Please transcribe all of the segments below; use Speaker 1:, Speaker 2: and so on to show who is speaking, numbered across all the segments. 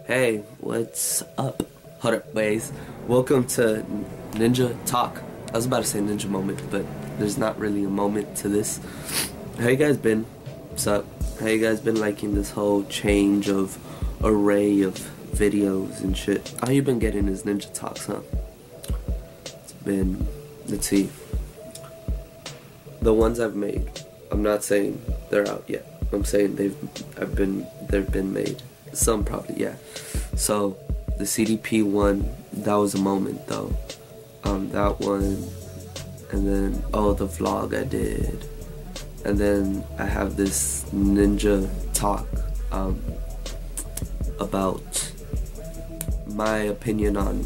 Speaker 1: Hey, what's up? Hold up, ways. Welcome to Ninja Talk. I was about to say Ninja Moment, but there's not really a moment to this. How you guys been? What's up? How you guys been liking this whole change of array of videos and shit? All you been getting is Ninja Talks, huh? It's been, let's see. The ones I've made, I'm not saying they're out yet. I'm saying they've been made. Some probably, yeah. So the CDP one, that was a moment though. That one, and then the vlog I did, and then I have this Ninja Talk about my opinion on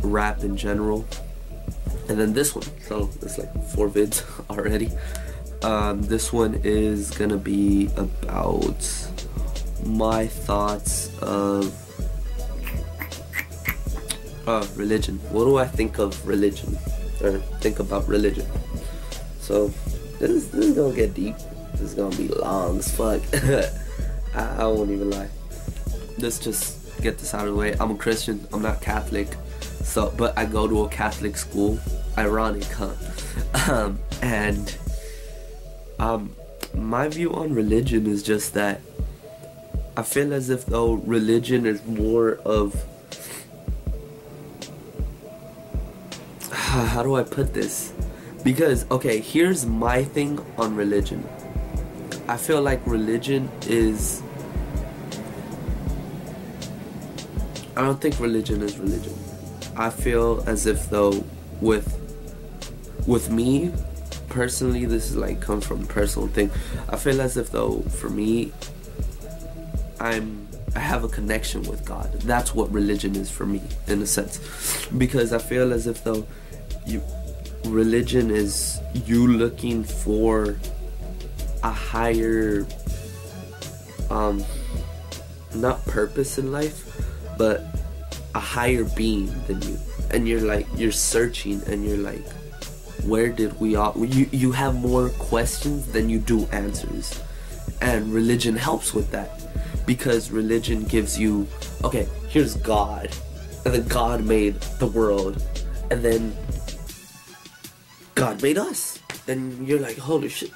Speaker 1: rap in general, and then this one. So it's like 4 vids already. This one is gonna be about my thoughts of religion. What do I think of religion, or think about religion? So this is gonna get deep. This is gonna be long as fuck. I won't even lie. Let's just get this out of the way. I'm a Christian. I'm not Catholic. But I go to a Catholic school. Ironic, huh? My view on religion is just that I feel as if though religion is more of, how do I put this? Because, okay, here's my thing on religion. I feel like religion is, I don't think religion is religion. I feel as if though with me personally, this is like comes from a personal thing. I feel as if though for me, I have a connection with God. That's what religion is for me, in a sense, because I feel as if though religion is you looking for a higher, not purpose in life, but a higher being than you, and you're searching, and you're like, where did we all? You have more questions than you do answers, and religion helps with that. Because religion gives you, okay, here's God, and then God made the world, and then God made us, and you're like, holy shit,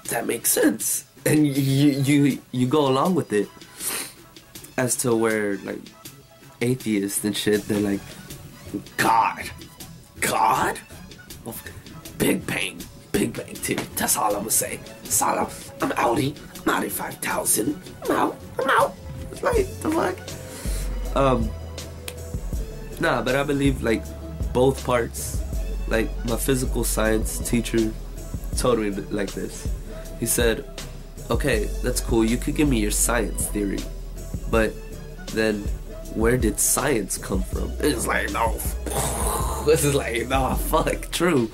Speaker 1: that makes sense, and you go along with it. As to where like atheists and shit, they're like, God, well, Big Bang too. That's all I'm gonna say. That's all I'm outie. 95,000. I'm out. It's like, the fuck? Nah, but I believe, like, both parts. Like, my physical science teacher told me like this. He said, okay, that's cool. You could give me your science theory. But then, where did science come from? It's like, no. This is like, no, fuck, true.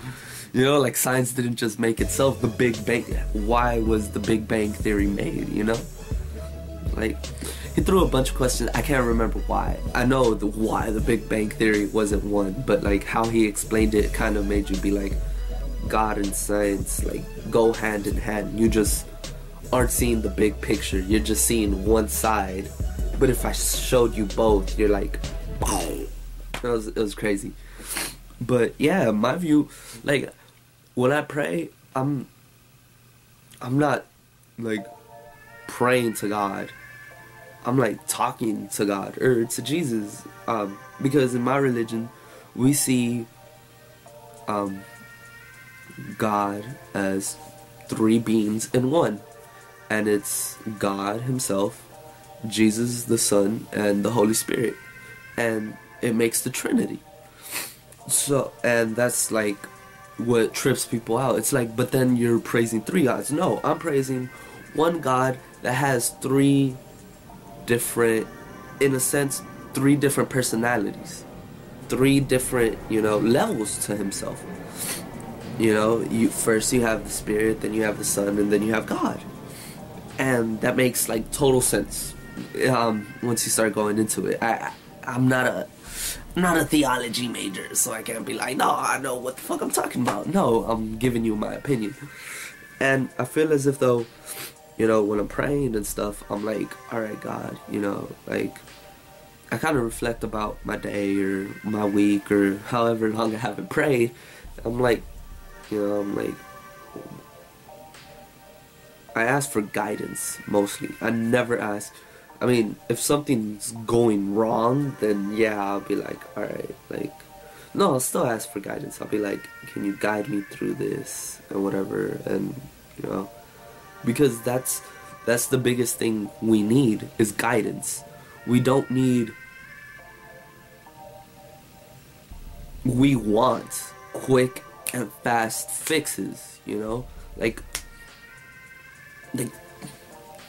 Speaker 1: You know, like, science didn't just make itself. The Big Bang. Why was the Big Bang Theory made, you know? Like, he threw a bunch of questions. I can't remember why. I know why the Big Bang Theory wasn't one, but, like, how he explained it kind of made you be like, God and science, like, go hand in hand. You just aren't seeing the big picture. You're just seeing one side. But if I showed you both, you're like, boom. It was crazy. But, yeah, my view, like, when I pray, I'm not, like, praying to God. I'm, like, talking to God, or to Jesus. Because in my religion, we see God as 3 beings in one. And it's God himself, Jesus the Son, and the Holy Spirit. And it makes the Trinity. So, and that's, like, what trips people out. It's like, but then you're praising 3 gods. No, I'm praising one God that has 3 different, in a sense, 3 different personalities, 3 different, you know, levels to himself. You know, you have the Spirit, then you have the Son, and then you have God, and that makes, like, total sense once you start going into it. I'm not a theology major, so I can't be like, no, I know what the fuck I'm talking about. No, I'm giving you my opinion. And I feel as if though you know, when I'm praying and stuff, I'm like, all right, God, you know, like, I kind of reflect about my day or my week or however long I haven't prayed. I'm like, you know, I'm like, I ask for guidance mostly. I never ask. I mean, if something's going wrong, then yeah, I'll be like, alright, like, no, I'll still ask for guidance. I'll be like, can you guide me through this and whatever, and, you know, because that's the biggest thing we need is guidance. We don't need, we want quick and fast fixes, you know, like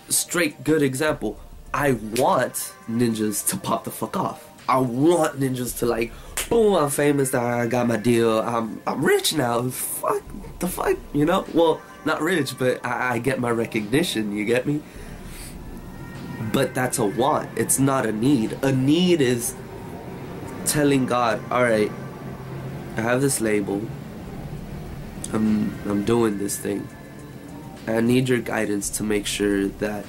Speaker 1: straight good example. I want ninjas to pop the fuck off. I want ninjas to like, boom, I'm famous, I got my deal, I'm rich now, fuck, the fuck, you know? Well, not rich, but I get my recognition, you get me? But that's a want, it's not a need. A need is telling God, alright, I have this label, I'm doing this thing. I need your guidance to make sure that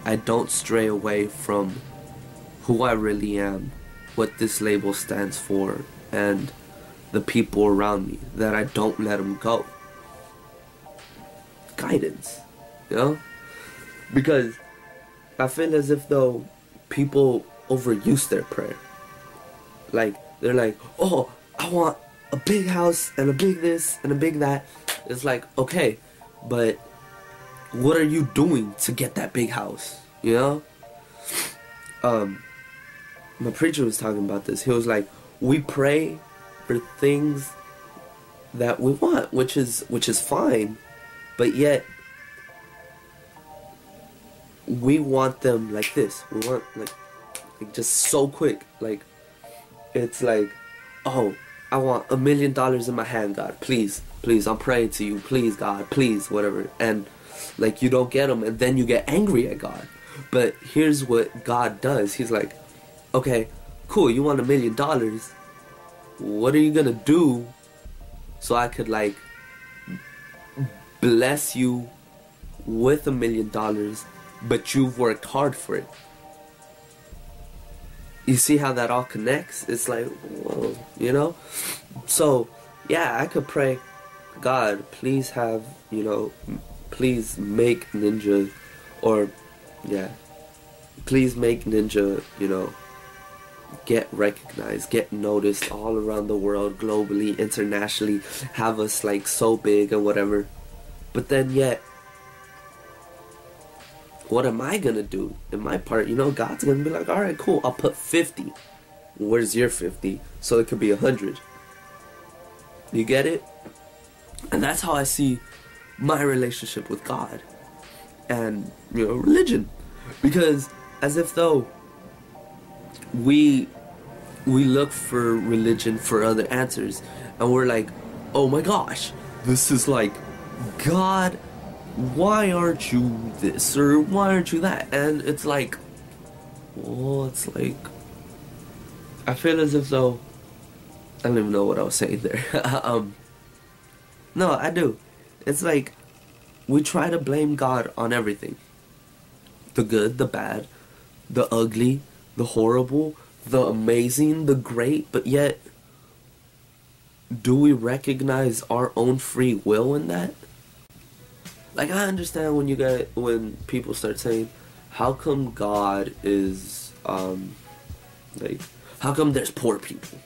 Speaker 1: I don't stray away from who I really am, what this label stands for, and the people around me, that I don't let them go. Guidance, you know? Because I feel as if though people overuse their prayer. Like, they're like, oh, I want a big house and a big this and a big that. It's like, okay, but what are you doing to get that big house, you know? My preacher was talking about this. He was like, we pray for things that we want, which is fine, but yet we want them like this. We want like just so quick. Like, it's like, oh, I want $1 million in my hand, God, please, I'm praying to you, please, God, please, whatever. And like, you don't get them, and then you get angry at God. But here's what God does. He's like, okay, cool, you want $1 million. What are you gonna do so I could like bless you with $1 million, but you've worked hard for it? You see how that all connects? It's like, whoa, you know? So, yeah, I could pray, God, please have, you know, please make Ninja, or, yeah, please make Ninja, you know, get recognized, get noticed all around the world, globally, internationally, have us, like, so big and whatever. But then yet, what am I gonna do in my part? You know, God's gonna be like, alright, cool, I'll put 50. Where's your 50? So it could be 100. You get it? And that's how I see my relationship with God and, you know, religion. Because as if though we look for religion for other answers, and we're like, oh my gosh, this is like, God, why aren't you this, or why aren't you that? And it's like, well, it's like, I feel as if though, I don't even know what I was saying there. No, I do. It's like, we try to blame God on everything. The good, the bad, the ugly, the horrible, the amazing, the great, but yet, do we recognize our own free will in that? Like, I understand when people start saying, how come God is, like, how come there's poor people?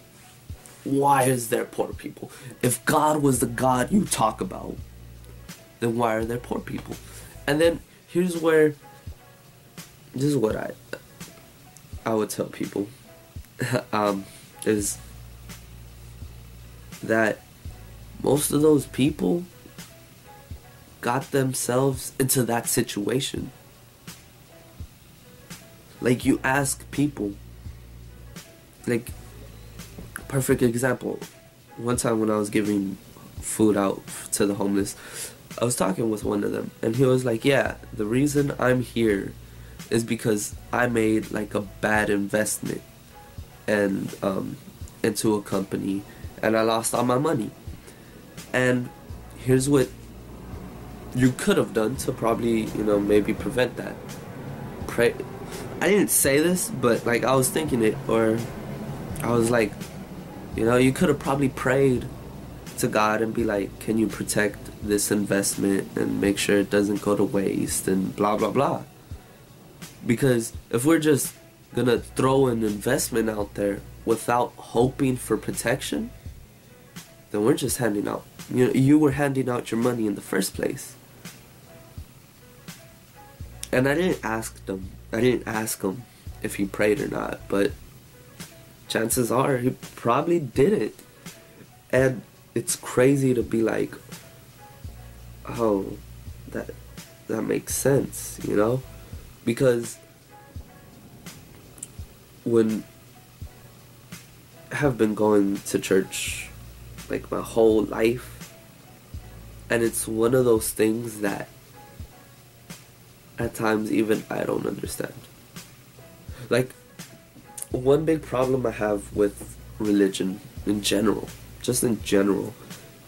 Speaker 1: Why is there poor people? If God was the God you talk about, then why are there poor people? And then here's where, this is what I would tell people, is that most of those people got themselves into that situation. Like, you ask people, like, perfect example, one time when I was giving food out to the homeless, I was talking with one of them, and he was like, yeah, the reason I'm here is because I made like a bad investment and into a company, and I lost all my money. And here's what you could have done to probably, maybe prevent that. Pray. I didn't say this, but like I was thinking it, or I was like, you could have probably prayed to God and be like, can you protect this investment and make sure it doesn't go to waste and blah blah blah. Because if we're just gonna throw an investment out there without hoping for protection, then we're just handing out. You were handing out your money in the first place. And I didn't ask him if he prayed or not, but chances are he probably didn't. And it's crazy to be like, oh, that makes sense, because when I have been going to church like my whole life, and it's one of those things that at times even I don't understand. Like, one big problem I have with religion in general, just in general,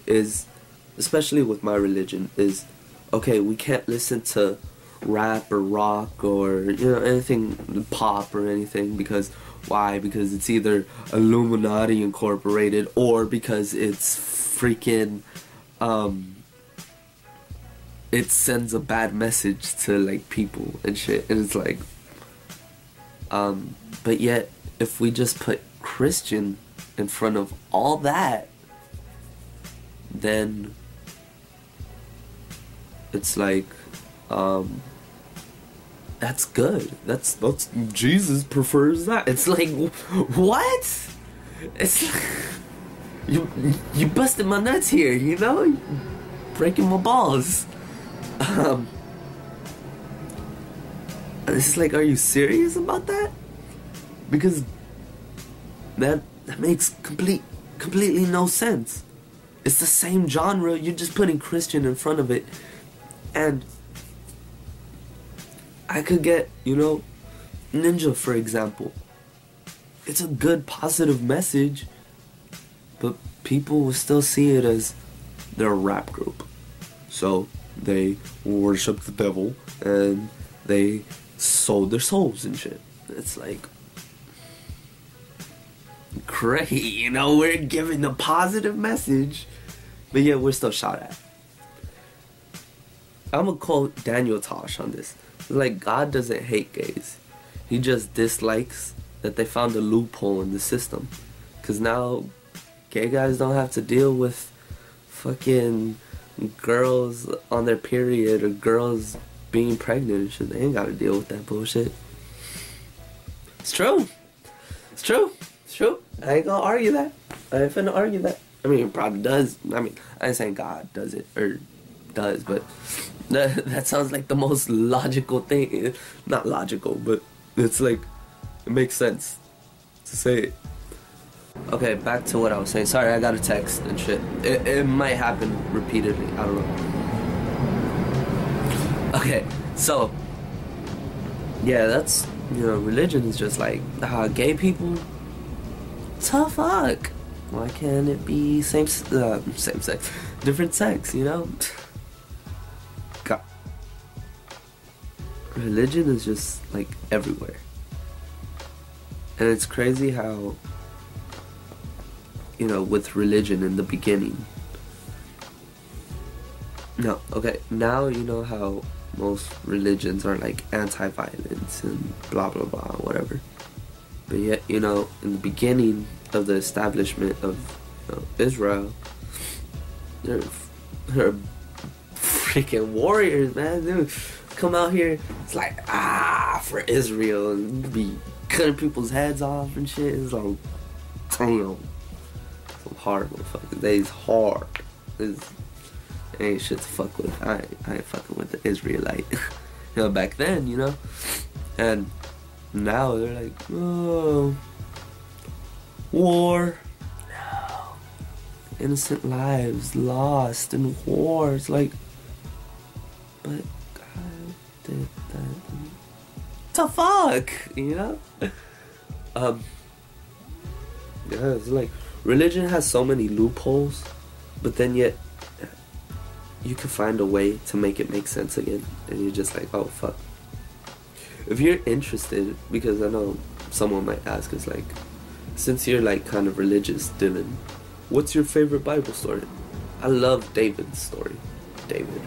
Speaker 1: is, especially with my religion, is, okay, we can't listen to rap or rock or, anything pop or anything, because why? Because it's either Illuminati incorporated, or because it's freaking, it sends a bad message to like people and shit. And it's like, but yet if we just put Christian in front of all that, then it's like, that's good. That's Jesus prefers that. It's like, what? It's like, you busted my nuts here, breaking my balls. It's like, are you serious about that? Because that makes completely no sense. It's the same genre, you're just putting Christian in front of it. And I could get, Ninja, for example. It's a good, positive message, but people will still see it as they're a rap group. So they worship the devil and they sold their souls and shit. It's like, great, we're giving a positive message, but yeah, we're still shot at. I'm gonna quote Daniel Tosh on this. Like, God doesn't hate gays. He just dislikes that they found a loophole in the system. Because now, gay guys don't have to deal with fucking girls on their period or girls being pregnant and shit. They ain't gotta deal with that bullshit. It's true. It's true. It's true. I ain't gonna argue that. I ain't finna argue that. I mean, it probably does. I mean, I ain't saying God does it, or does, but that sounds like the most logical thing. Not logical, but it's like, it makes sense to say it. Okay, back to what I was saying. Sorry, I got a text and shit. It might happen repeatedly. I don't know. Okay, so yeah, that's, religion is just like, gay people, tough fuck. Why can't it be same sex, different sex? God. Religion is just like everywhere, and it's crazy how, with religion in the beginning. No, okay, now you know how most religions are like anti-violence and blah blah blah, whatever. But yet, in the beginning of the establishment of Israel, they're freaking warriors, man. They would come out here, it's like, for Israel, and be cutting people's heads off and shit. It's like, damn. Some hard motherfuckers. They's hard. Ain't shit to fuck with. I ain't fucking with the Israelite. Back then, and now they're like, oh, war. No. Innocent lives lost in war. It's like, but God did that. The fuck, Yeah, it's like, religion has so many loopholes, but then yet you can find a way to make it make sense again, and you're just like, oh fuck. If you're interested, because I know someone might ask, is like, since you're like kind of religious, Dylan, what's your favorite Bible story? I love David's story. David.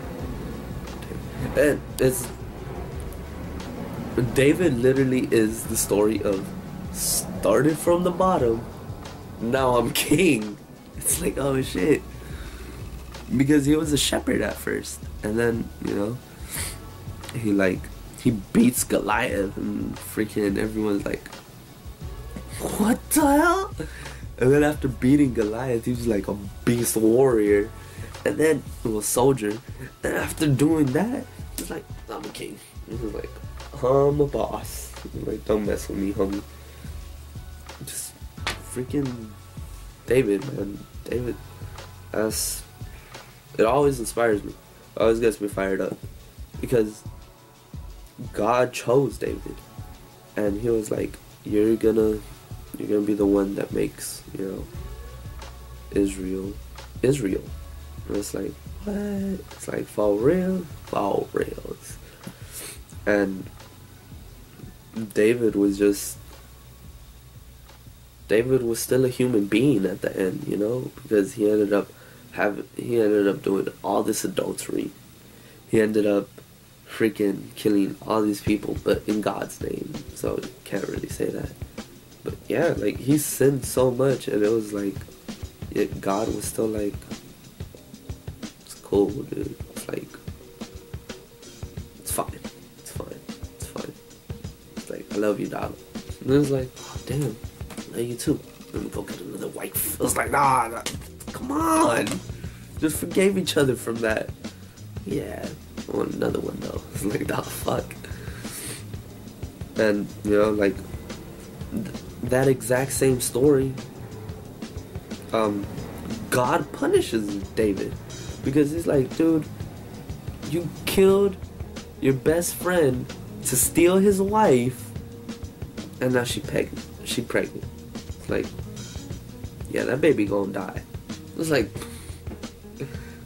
Speaker 1: And it's David literally is the story of started from the bottom, now I'm king. It's like, oh shit. Because he was a shepherd at first, and then, you know, he beats Goliath, and freaking everyone's like, what the hell? And then after beating Goliath, he was like a beast warrior, and then a soldier. And after doing that, he's like, I'm a king. He was like, I'm a boss. Like, don't mess with me, homie. Just freaking David, man. David. It always inspires me. It always gets me fired up. Because God chose David. And he was like, you're gonna be the one that makes, you know, Israel. And it's like, what? It's like, for real? For reals. And David was still a human being at the end, you know, because he ended up doing all this adultery. He ended up freaking killing all these people, but in God's name, so you can't really say that. But yeah, like, he sinned so much, and it was like, God was still like, it's cool, dude. It's like, it's fine. It's like, I love you, dog. And it was like, oh damn, I love you too. Let me go get another wife. It was like, nah, come on. Just forgave each other from that. Yeah, I want another one though. It's like, nah, fuck. And, you know, like, that exact same story, God punishes David. Because he's like, dude, you killed your best friend to steal his wife, and now she's pregnant. It's like, yeah, that baby gonna die. It's like,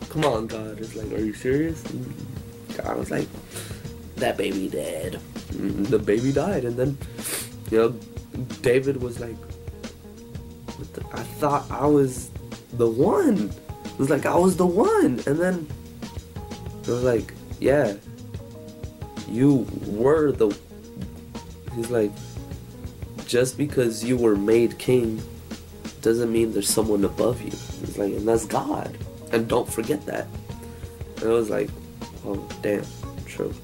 Speaker 1: come on, God. It's like, are you serious? God was like, that baby dead. The baby died, and then, you know, David was like, I thought I was the one. It was like, I was the one. And then it was like, yeah, you were the... He's like, just because you were made king doesn't mean there's someone above you. He's like, and that's God. And don't forget that. And it was like, oh, damn, true.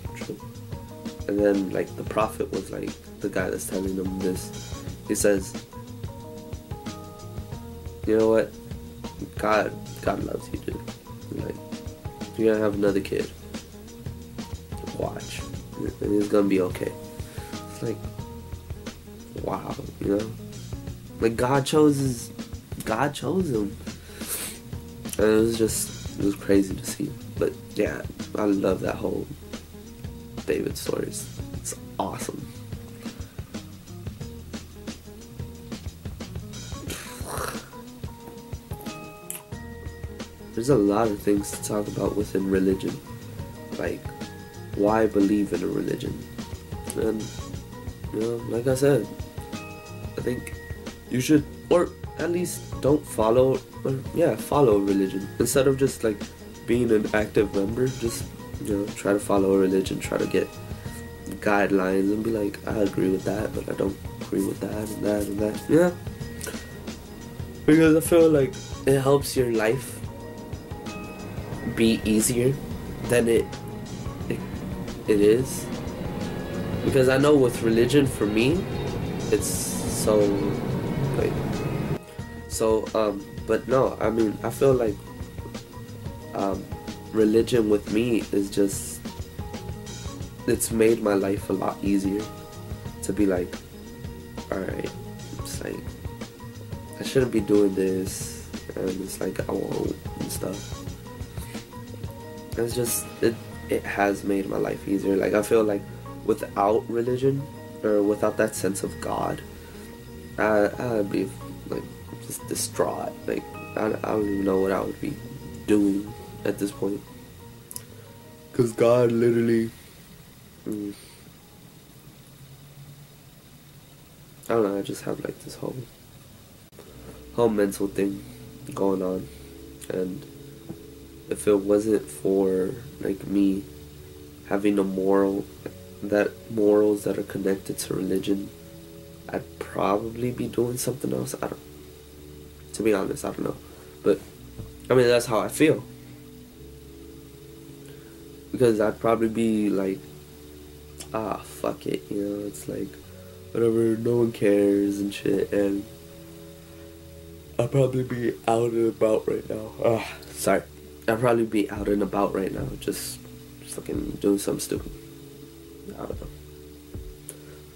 Speaker 1: And then, like, the prophet was like, the guy that's telling them this, he says, you know what? God loves you, dude. Like, you're gonna have another kid. Watch. And it's gonna be okay. It's like, wow, you know? Like, God chose him. And it was crazy to see. But yeah, I love that whole David story. It's awesome. There's a lot of things to talk about within religion. Like, why believe in a religion? And, you know, like I said, I think you should, or at least don't follow a religion. Instead of just, like, being an active member, just, you know, try to follow a religion, try to get guidelines and be like, I agree with that, but I don't agree with that and that and that. Yeah. Because I feel like it helps your life be easier than it is. Because I know with religion, for me, it's so, like, but no, I mean, I feel like religion with me is just, it's made my life a lot easier to be like, alright, it's like, I shouldn't be doing this, and it's like, I won't, and stuff. It's just, it has made my life easier. Like, I feel like without religion, or without that sense of God, I'd be, like, just distraught. Like, I don't even know what I would be doing at this point. Because God literally... I don't know, I just have like this whole mental thing going on. And if it wasn't for like me having a morals that are connected to religion, I'd probably be doing something else. To be honest, I don't know. But I mean, that's how I feel. Because I'd probably be like, fuck it, you know, it's like, whatever, no one cares and shit, and I'd probably be out and about right now. Sorry. I'd probably be out and about right now, just fucking doing something stupid. I don't know.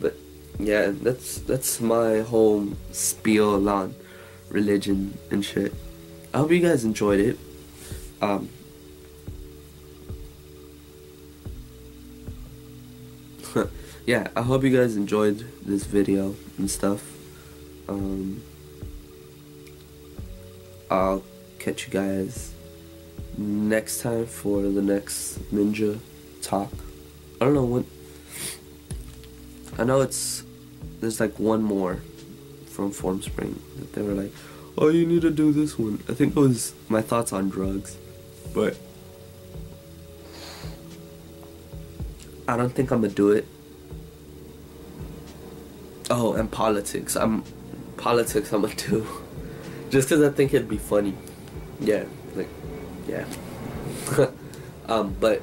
Speaker 1: But, yeah, that's my whole spiel on religion and shit. I hope you guys enjoyed it. Yeah, I hope you guys enjoyed this video and stuff. I'll catch you guys next time for the next Ninja talk. I don't know what. I know there's like one more from Formspring that they were like, oh, you need to do this one. I think it was my thoughts on drugs, but I don't think I'm gonna do it. Oh, and politics. I'm gonna do. Just because I think it'd be funny. Yeah, like, yeah. But,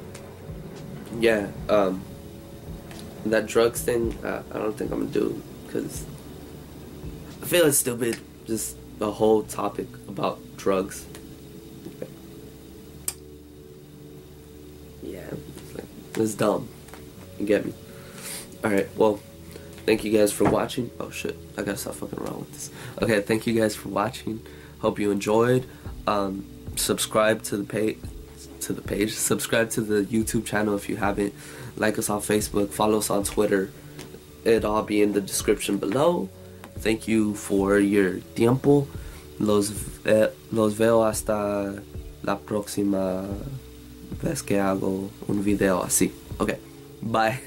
Speaker 1: yeah, that drugs thing, I don't think I'm gonna do, because I feel it's stupid, just the whole topic about drugs. Yeah, it's dumb. You get me? Alright, well, thank you guys for watching. Oh shit, I gotta stop fucking around with this. Okay, thank you guys for watching. Hope you enjoyed. Subscribe to the page. Subscribe to the YouTube channel if you haven't. Like us on Facebook. Follow us on Twitter. It'll all be in the description below. Thank you for your tiempo. Los veo hasta la próxima vez que hago un video así. Okay, bye.